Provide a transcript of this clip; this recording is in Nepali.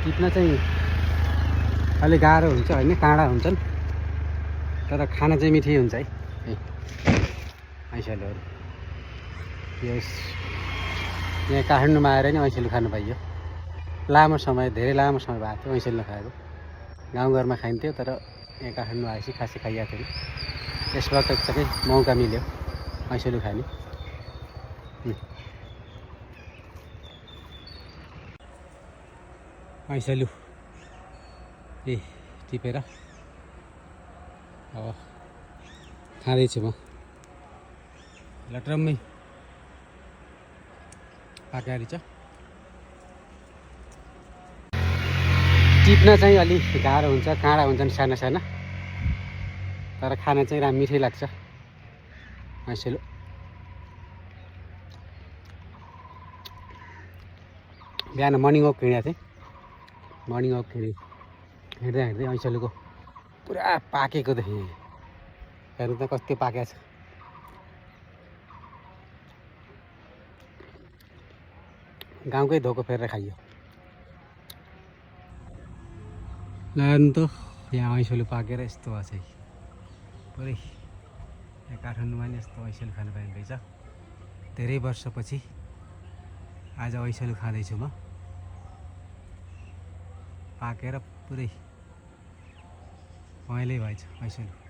टिप्न चाहिँ अलि गाह्रो हुन्छ होइन, काँडा हुन्छन्, तर खान चाहिँ मिठै हुन्छ है ऐँसेलुहरू। यस यहाँ काठमाडौँमा आएर नि ऐँसेलु खानु पाइयो। लामो समय, धेरै लामो समय भएको थियो ऐँसेलु नखाएको। गाउँघरमा खाइन्थ्यो, तर यहाँ काठमाडौँ आएपछि खासै खाइएको थिएन। यसबाट चाहिँ मौका मिल्यो ऐँसेलु खाने। ऐँसेलु टिपेर अब खाँदैछु म। लटरम्मै पाकेको छ। टिप्न चाहिँ अलि गाह्रो हुन्छ, काँडा हुन्छन् साना साना, तर खान चाहिँ मिठै लाग्छ ऐँसेलु। बिहान मर्निङ वक हिँडेको थिएँ। मर्निङ वक हिँड्दै हिँड्दै ऐँसेलुको पुरा पाकेको देखेँ। हेर्नु त कस्तो पाकेको छ। गाउँकै धोको फेरेर खाइयो। हेर्नु त यहाँ ऐँसेलु पाकेर यस्तो भएको छ। पुरै यहाँ काठमाडौँमा नि यस्तो ऐँसेलु खानु पाइने रहेछ। धेरै वर्षपछि आज ऐँसेलु खाँदैछु म। पाकेर पुरै पहेँलै भएछ ऐँसेलु।